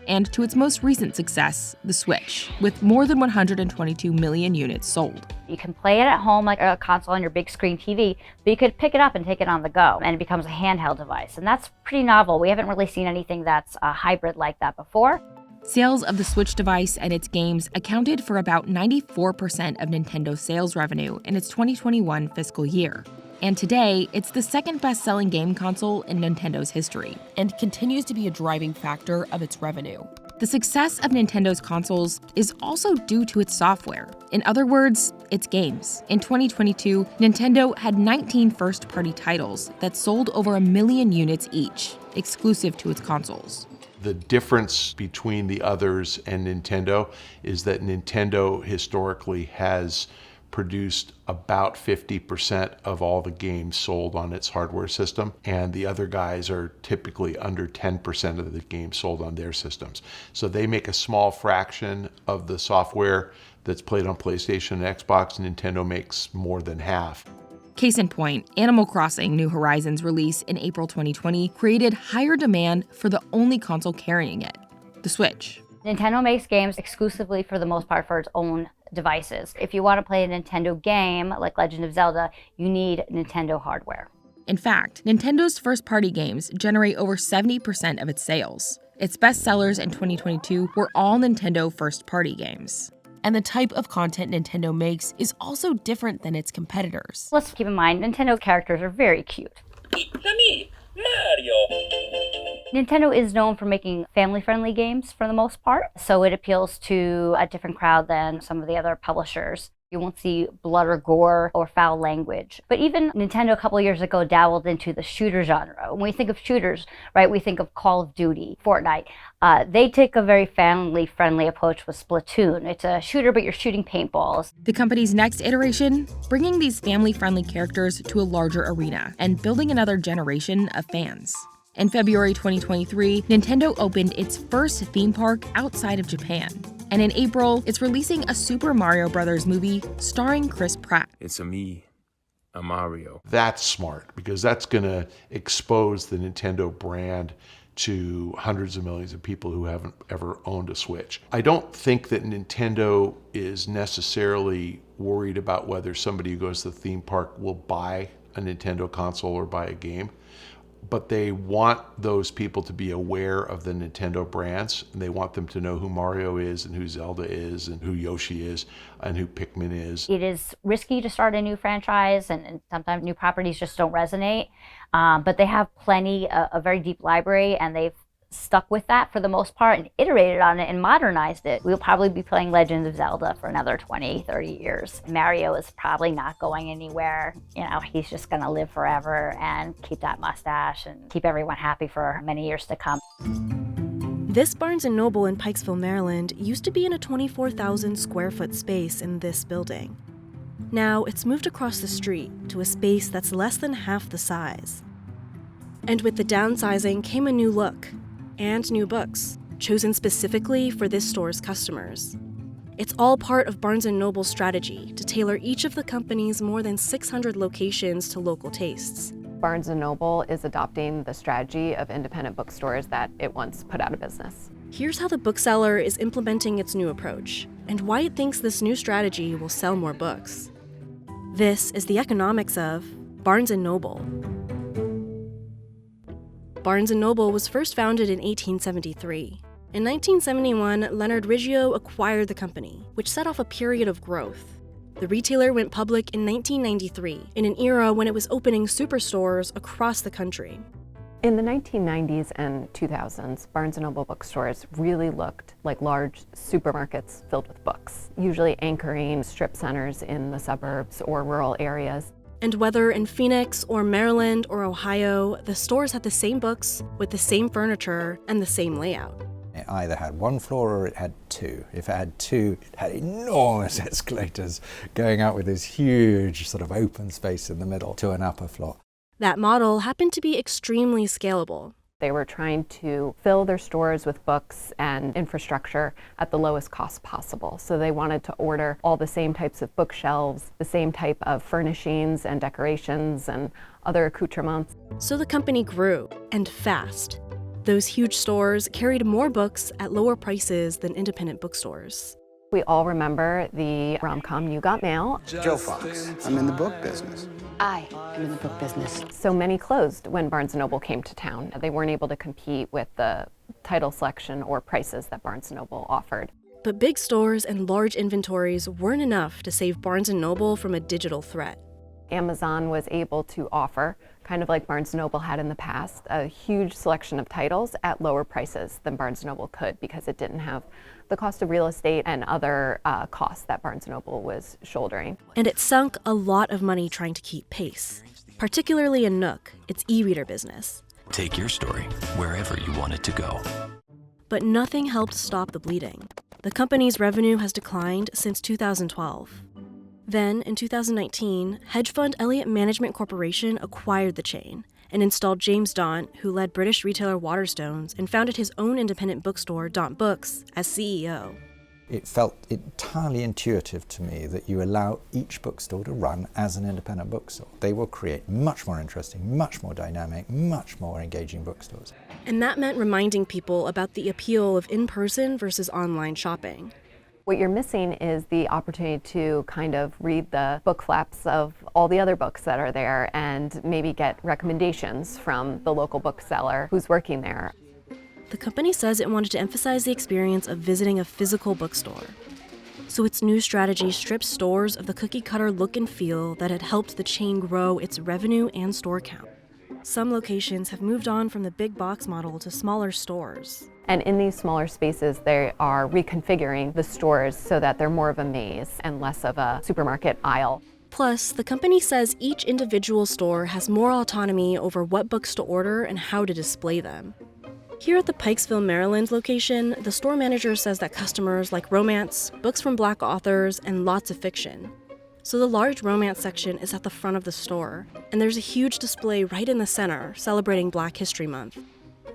and to its most recent success, the Switch, with more than 122 million units sold. You can play it at home like a console on your big screen TV, but you could pick it up and take it on the go, and it becomes a handheld device. And that's pretty novel. We haven't really seen anything that's a hybrid like that before. Sales of the Switch device and its games accounted for about 94% of Nintendo's sales revenue in its 2021 fiscal year. And today, it's the second best-selling game console in Nintendo's history, and continues to be a driving factor of its revenue. The success of Nintendo's consoles is also due to its software. In other words, its games. In 2022, Nintendo had 19 first-party titles that sold over 1 million units each, exclusive to its consoles. The difference between the others and Nintendo is that Nintendo historically has produced about 50% of all the games sold on its hardware system, and the other guys are typically under 10% of the games sold on their systems. So they make a small fraction of the software that's played on PlayStation and Xbox. Nintendo makes more than half. Case in point, Animal Crossing New Horizons release in April 2020 created higher demand for the only console carrying it, the Switch. Nintendo makes games exclusively for the most part for its own devices. If you want to play a Nintendo game like Legend of Zelda, you need Nintendo hardware. In fact, Nintendo's first-party games generate over 70% of its sales. Its best sellers in 2022 were all Nintendo first-party games. And the type of content Nintendo makes is also different than its competitors. Let's keep in mind, Nintendo characters are very cute. Me, Mario. Nintendo is known for making family-friendly games for the most part, so it appeals to a different crowd than some of the other publishers. You won't see blood or gore or foul language. But even Nintendo a couple of years ago dabbled into the shooter genre. When we think of shooters, right, we think of Call of Duty, Fortnite. They take a very family-friendly approach with Splatoon. It's a shooter, but you're shooting paintballs. The company's next iteration, bringing these family-friendly characters to a larger arena and building another generation of fans. In February 2023, Nintendo opened its first theme park outside of Japan. And in April, it's releasing a Super Mario Bros. Movie starring Chris Pratt. It's a Mario. That's smart, because that's going to expose the Nintendo brand to hundreds of millions of people who haven't ever owned a Switch. I don't think that Nintendo is necessarily worried about whether somebody who goes to the theme park will buy a Nintendo console or buy a game. But they want those people to be aware of the Nintendo brands, and they want them to know who Mario is and who Zelda is and who Yoshi is and who Pikmin is. It is risky to start a new franchise, and sometimes new properties just don't resonate, but they have a very deep library, and they've stuck with that for the most part and iterated on it and modernized it. We'll probably be playing Legend of Zelda for another 20, 30 years. Mario is probably not going anywhere. You know, he's just gonna live forever and keep that mustache and keep everyone happy for many years to come. This Barnes & Noble in Pikesville, Maryland used to be in a 24,000 square foot space in this building. Now it's moved across the street to a space that's less than half the size. And with the downsizing came a new look. And new books, chosen specifically for this store's customers. It's all part of Barnes & Noble's strategy to tailor each of the company's more than 600 locations to local tastes. Barnes & Noble is adopting the strategy of independent bookstores that it once put out of business. Here's how the bookseller is implementing its new approach, and why it thinks this new strategy will sell more books. This is the economics of Barnes & Noble. Barnes & Noble was first founded in 1873. In 1971, Leonard Riggio acquired the company, which set off a period of growth. The retailer went public in 1993, in an era when it was opening superstores across the country. In the 1990s and 2000s, Barnes & Noble bookstores really looked like large supermarkets filled with books, usually anchoring strip centers in the suburbs or rural areas. And whether in Phoenix or Maryland or Ohio, the stores had the same books with the same furniture and the same layout. It either had one floor or it had two. If it had two, it had enormous escalators going up with this huge sort of open space in the middle to an upper floor. That model happened to be extremely scalable. They were trying to fill their stores with books and infrastructure at the lowest cost possible. So they wanted to order all the same types of bookshelves, the same type of furnishings and decorations and other accoutrements. So the company grew, and fast. Those huge stores carried more books at lower prices than independent bookstores. We all remember the rom-com You Got Mail. Joe Fox, I'm in the book business. I am in the book business. So many closed when Barnes & Noble came to town. They weren't able to compete with the title selection or prices that Barnes & Noble offered. But big stores and large inventories weren't enough to save Barnes & Noble from a digital threat. Amazon was able to offer, kind of like Barnes Noble had in the past, a huge selection of titles at lower prices than Barnes Noble could because it didn't have the cost of real estate and other costs that Barnes Noble was shouldering. And it sunk a lot of money trying to keep pace, particularly in Nook, its e-reader business. Take your story wherever you want it to go. But nothing helped stop the bleeding. The company's revenue has declined since 2012. Then, in 2019, hedge fund Elliott Management Corporation acquired the chain and installed James Daunt, who led British retailer Waterstones and founded his own independent bookstore, Daunt Books, as CEO. It felt entirely intuitive to me that you allow each bookstore to run as an independent bookstore. They will create much more interesting, much more dynamic, much more engaging bookstores. And that meant reminding people about the appeal of in-person versus online shopping. What you're missing is the opportunity to kind of read the book flaps of all the other books that are there and maybe get recommendations from the local bookseller who's working there. The company says it wanted to emphasize the experience of visiting a physical bookstore. So its new strategy strips stores of the cookie-cutter look and feel that had helped the chain grow its revenue and store count. Some locations have moved on from the big box model to smaller stores. And in these smaller spaces, they are reconfiguring the stores so that they're more of a maze and less of a supermarket aisle. Plus, the company says each individual store has more autonomy over what books to order and how to display them. Here at the Pikesville, Maryland location, the store manager says that customers like romance, books from Black authors, and lots of fiction. So the large romance section is at the front of the store, and there's a huge display right in the center celebrating Black History Month.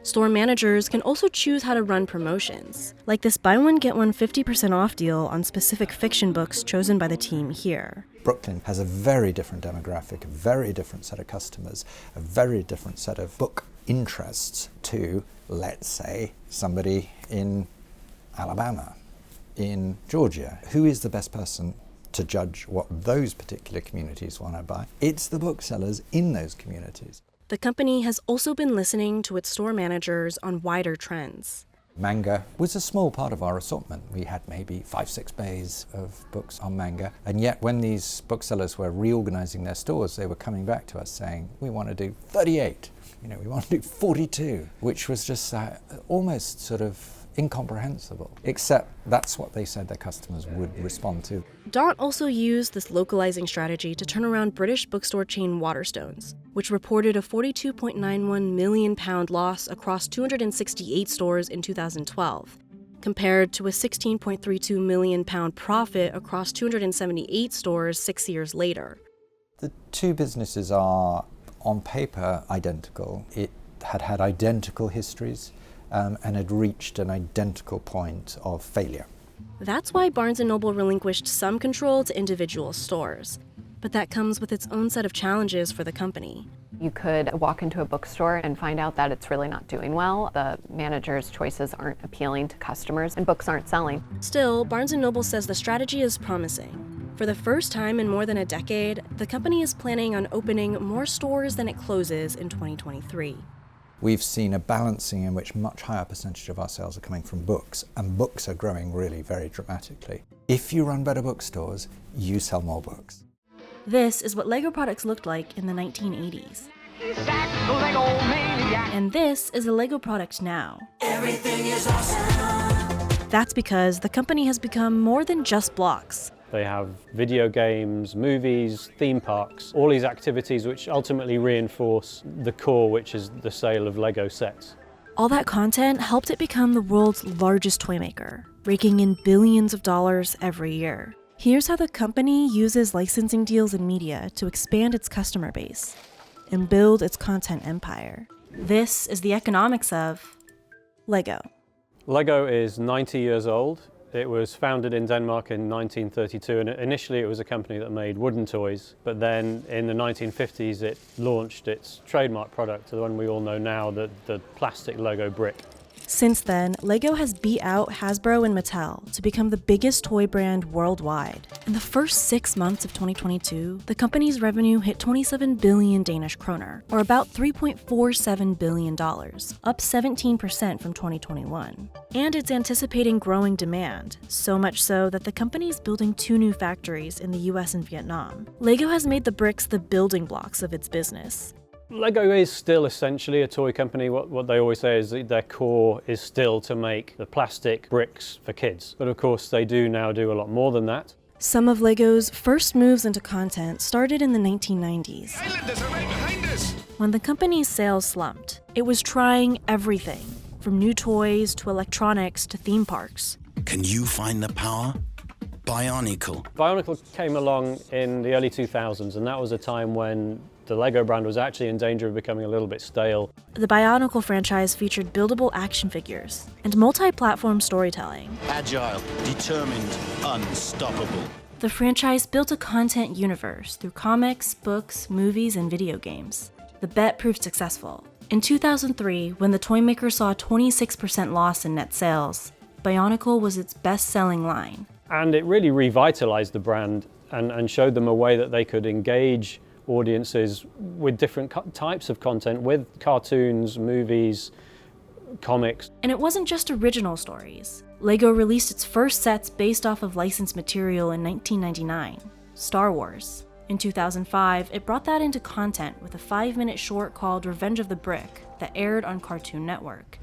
Store managers can also choose how to run promotions, like this buy one get one 50% off deal on specific fiction books chosen by the team here. Brooklyn has a very different demographic, a very different set of customers, a very different set of book interests to, let's say, somebody in Alabama, in Georgia. Who is the best person to judge what those particular communities want to buy? It's the booksellers in those communities. The company has also been listening to its store managers on wider trends. Manga was a small part of our assortment. We had maybe 5-6 bays of books on manga. And yet when these booksellers were reorganizing their stores, they were coming back to us saying, we want to do 38, we want to do 42, which was just almost sort of incomprehensible, except that's what they said their customers would respond to. Daunt also used this localizing strategy to turn around British bookstore chain Waterstones, which reported a £42.91 million loss across 268 stores in 2012, compared to a £16.32 million profit across 278 stores 6 years later. The two businesses are, on paper, identical. It had identical histories, and had reached an identical point of failure. That's why Barnes & Noble relinquished some control to individual stores. But that comes with its own set of challenges for the company. You could walk into a bookstore and find out that it's really not doing well. The manager's choices aren't appealing to customers, and books aren't selling. Still, Barnes & Noble says the strategy is promising. For the first time in more than a decade, the company is planning on opening more stores than it closes in 2023. We've seen a balancing in which much higher percentage of our sales are coming from books, and books are growing really very dramatically. If you run better bookstores, you sell more books. This is what Lego products looked like in the 1980s. And this is a Lego product now. Everything is awesome. That's because the company has become more than just blocks. They have video games, movies, theme parks, all these activities which ultimately reinforce the core, which is the sale of Lego sets. All that content helped it become the world's largest toy maker, raking in billions of dollars every year. Here's how the company uses licensing deals and media to expand its customer base and build its content empire. This is the economics of Lego. Lego is 90 years old. It was founded in Denmark in 1932, and initially it was a company that made wooden toys, but then in the 1950s it launched its trademark product, the one we all know now, the plastic Lego brick. Since then, LEGO has beat out Hasbro and Mattel to become the biggest toy brand worldwide. In the first 6 months of 2022, the company's revenue hit 27 billion Danish kroner, or about $3.47 billion, up 17% from 2021. And it's anticipating growing demand, so much so that the company is building 2 new factories in the US and Vietnam. LEGO has made the bricks the building blocks of its business. LEGO is still essentially a toy company. What they always say is that their core is still to make the plastic bricks for kids. But of course they do now do a lot more than that. Some of LEGO's first moves into content started in the 1990s. When the company's sales slumped, it was trying everything, from new toys to electronics to theme parks. Can you find the power? Bionicle. Bionicle came along in the early 2000s, and that was a time when the LEGO brand was actually in danger of becoming a little bit stale. The Bionicle franchise featured buildable action figures and multi-platform storytelling. Agile, determined, unstoppable. The franchise built a content universe through comics, books, movies, and video games. The bet proved successful. In 2003, when the toy maker saw a 26% loss in net sales, Bionicle was its best-selling line. And it really revitalized the brand and showed them a way that they could engage audiences with different types of content, with cartoons, movies, comics. And it wasn't just original stories. LEGO released its first sets based off of licensed material in 1999, Star Wars. In 2005, it brought that into content with a 5-minute short called Revenge of the Brick that aired on Cartoon Network.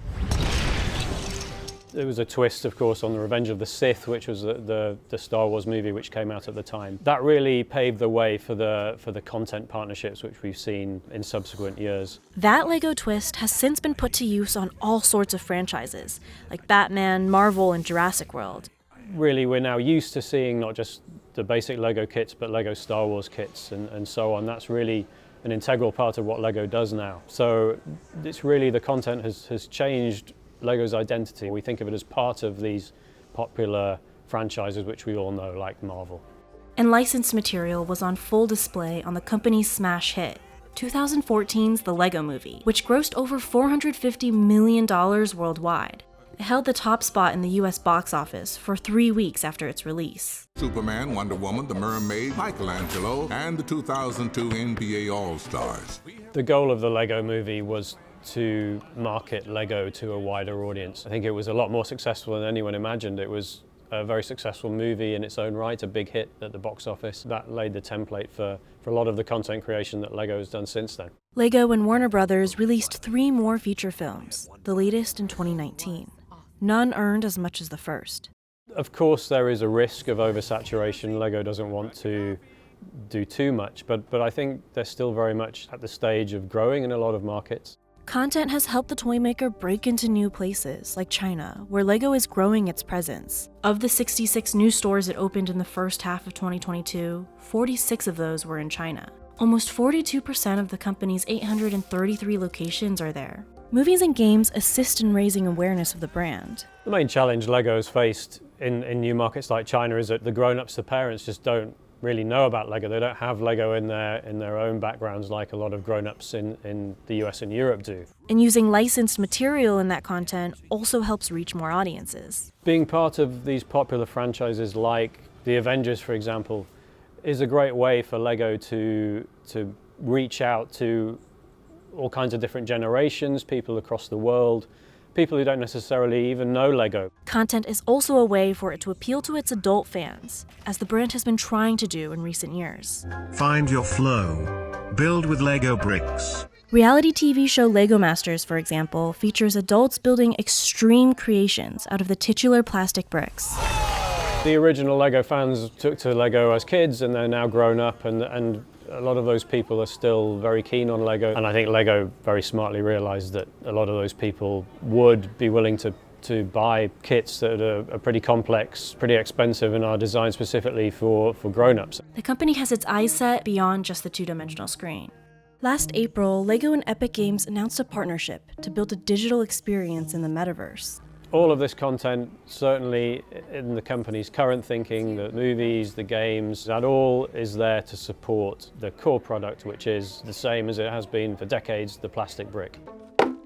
There was a twist, of course, on the Revenge of the Sith, which was the Star Wars movie which came out at the time. That really paved the way for the content partnerships which we've seen in subsequent years. That LEGO twist has since been put to use on all sorts of franchises, like Batman, Marvel, and Jurassic World. Really, we're now used to seeing not just the basic LEGO kits, but LEGO Star Wars kits and so on. That's really an integral part of what LEGO does now. So it's really, the content has changed LEGO's identity. We think of it as part of these popular franchises which we all know, like Marvel. And licensed material was on full display on the company's smash hit, 2014's The Lego Movie, which grossed over $450 million worldwide. It held the top spot in the US box office for 3 weeks after its release. Superman, Wonder Woman, The Mermaid, Michelangelo, and the 2002 NBA All-Stars. The goal of The Lego Movie was to market LEGO to a wider audience. I think it was a lot more successful than anyone imagined. It was a very successful movie in its own right, a big hit at the box office. That laid the template for a lot of the content creation that LEGO has done since then. LEGO and Warner Brothers released 3 more feature films, the latest in 2019. None earned as much as the first. Of course, there is a risk of oversaturation. LEGO doesn't want to do too much, but I think they're still very much at the stage of growing in a lot of markets. Content has helped the toy maker break into new places, like China, where LEGO is growing its presence. Of the 66 new stores it opened in the first half of 2022, 46 of those were in China. Almost 42% of the company's 833 locations are there. Movies and games assist in raising awareness of the brand. The main challenge LEGO has faced in new markets like China is that the grown-ups, the parents, just don't really know about LEGO. They don't have LEGO in their own backgrounds like a lot of grown-ups in the US and Europe do. And using licensed material in that content also helps reach more audiences. Being part of these popular franchises like the Avengers, for example, is a great way for LEGO to reach out to all kinds of different generations, people across the world, people who don't necessarily even know LEGO. Content is also a way for it to appeal to its adult fans, as the brand has been trying to do in recent years. Find your flow. Build with LEGO bricks. Reality TV show LEGO Masters, for example, features adults building extreme creations out of the titular plastic bricks. The original LEGO fans took to LEGO as kids and they're now grown up, and a lot of those people are still very keen on LEGO. And I think LEGO very smartly realized that a lot of those people would be willing to buy kits that are pretty complex, pretty expensive, and are designed specifically for grown-ups. The company has its eyes set beyond just the two-dimensional screen. Last April, LEGO and Epic Games announced a partnership to build a digital experience in the metaverse. All of this content, certainly in the company's current thinking, the movies, the games, that all is there to support the core product, which is the same as it has been for decades, the plastic brick.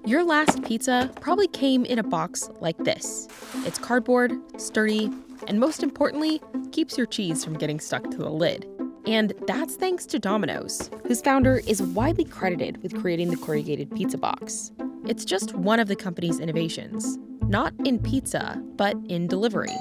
Your last pizza probably came in a box like this. It's cardboard, sturdy, and most importantly, keeps your cheese from getting stuck to the lid. And that's thanks to Domino's, whose founder is widely credited with creating the corrugated pizza box. It's just one of the company's innovations, not in pizza, but in delivery.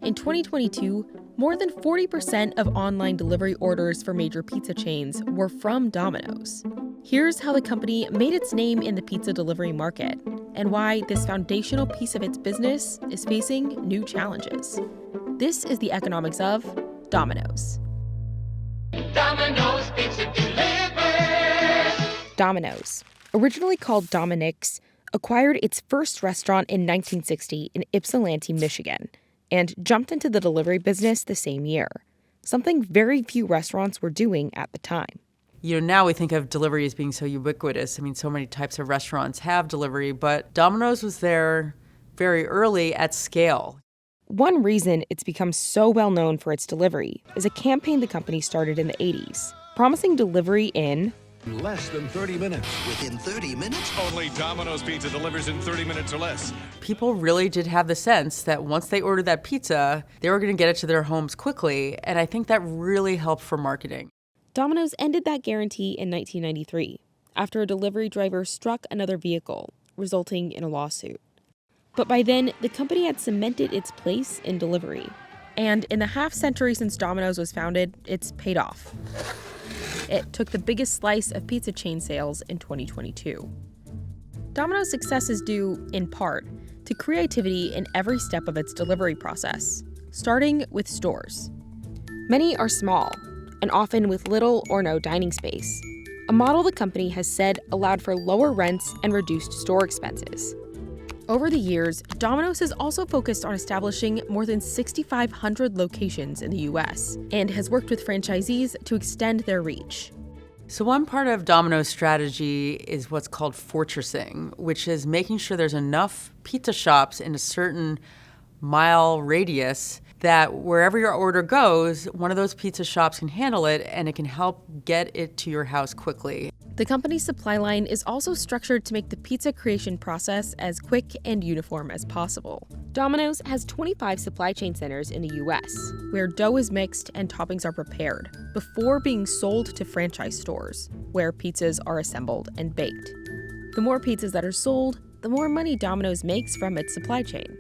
In 2022, more than 40% of online delivery orders for major pizza chains were from Domino's. Here's how the company made its name in the pizza delivery market and why this foundational piece of its business is facing new challenges. This is the economics of Domino's. Domino's Pizza delivers. Domino's, originally called Dominick's, acquired its first restaurant in 1960 in Ypsilanti, Michigan, and jumped into the delivery business the same year, something very few restaurants were doing at the time. You know, now we think of delivery as being so ubiquitous. I mean, so many types of restaurants have delivery, but Domino's was there very early at scale. One reason it's become so well known for its delivery is a campaign the company started in the 80s, promising delivery in less than 30 minutes. Within 30 minutes? Only Domino's Pizza delivers in 30 minutes or less. People really did have the sense that once they ordered that pizza, they were going to get it to their homes quickly, and I think that really helped for marketing. Domino's ended that guarantee in 1993 after a delivery driver struck another vehicle, resulting in a lawsuit. But by then, the company had cemented its place in delivery. And in the half-century since Domino's was founded, it's paid off. It took the biggest slice of pizza chain sales in 2022. Domino's success is due, in part, to creativity in every step of its delivery process, starting with stores. Many are small, and often with little or no dining space, a model the company has said allowed for lower rents and reduced store expenses. Over the years, Domino's has also focused on establishing more than 6,500 locations in the U.S. and has worked with franchisees to extend their reach. So one part of Domino's strategy is what's called fortressing, which is making sure there's enough pizza shops in a certain mile radius that wherever your order goes, one of those pizza shops can handle it and it can help get it to your house quickly. The company's supply line is also structured to make the pizza creation process as quick and uniform as possible. Domino's has 25 supply chain centers in the U.S., where dough is mixed and toppings are prepared before being sold to franchise stores, where pizzas are assembled and baked. The more pizzas that are sold, the more money Domino's makes from its supply chain.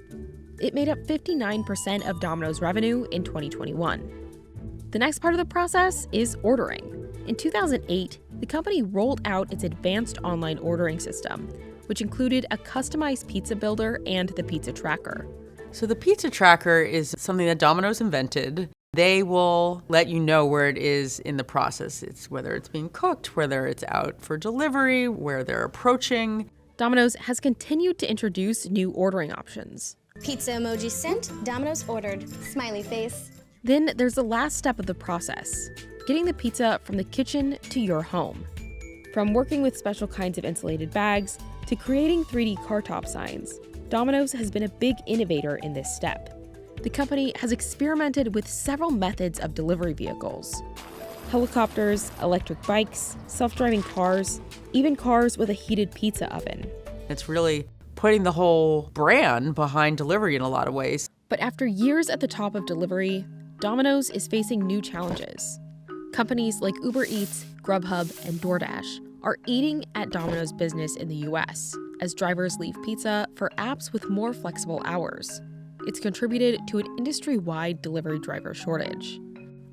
It made up 59% of Domino's revenue in 2021. The next part of the process is ordering. In 2008, the company rolled out its advanced online ordering system, which included a customized pizza builder and the pizza tracker. So the pizza tracker is something that Domino's invented. They will let you know where it is in the process. It's whether it's being cooked, whether it's out for delivery, where they're approaching. Domino's has continued to introduce new ordering options. Pizza emoji sent, Domino's ordered, smiley face. Then there's the last step of the process, getting the pizza from the kitchen to your home. From working with special kinds of insulated bags to creating 3D car top signs, Domino's has been a big innovator in this step. The company has experimented with several methods of delivery vehicles: helicopters, electric bikes, self-driving cars, even cars with a heated pizza oven. It's really putting the whole brand behind delivery in a lot of ways. But after years at the top of delivery, Domino's is facing new challenges. Companies like Uber Eats, Grubhub, and DoorDash are eating at Domino's business in the U.S. as drivers leave pizza for apps with more flexible hours. It's contributed to an industry-wide delivery driver shortage.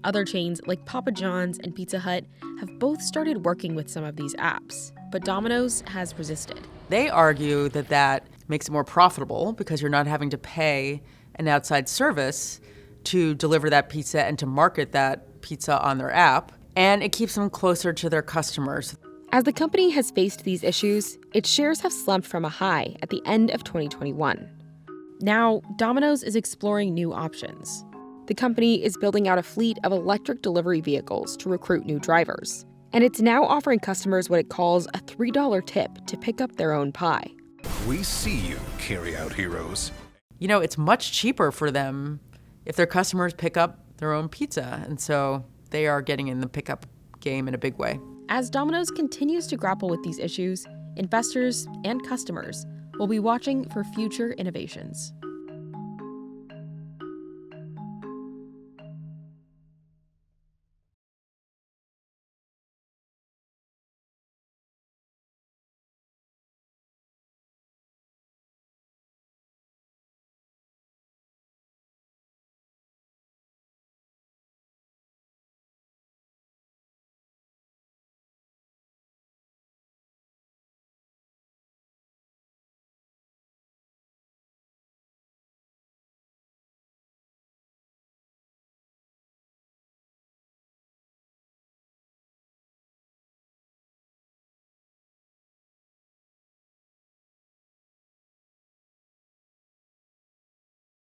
Other chains like Papa John's and Pizza Hut have both started working with some of these apps, but Domino's has resisted. They argue that that makes it more profitable because you're not having to pay an outside service to deliver that pizza and to market that pizza on their app, and it keeps them closer to their customers. As the company has faced these issues, its shares have slumped from a high at the end of 2021. Now, Domino's is exploring new options. The company is building out a fleet of electric delivery vehicles to recruit new drivers, and it's now offering customers what it calls a $3 tip to pick up their own pie. We see you, carry-out heroes. You know, it's much cheaper for them if their customers pick up their own pizza, and so they are getting in the pickup game in a big way. As Domino's continues to grapple with these issues, investors and customers will be watching for future innovations.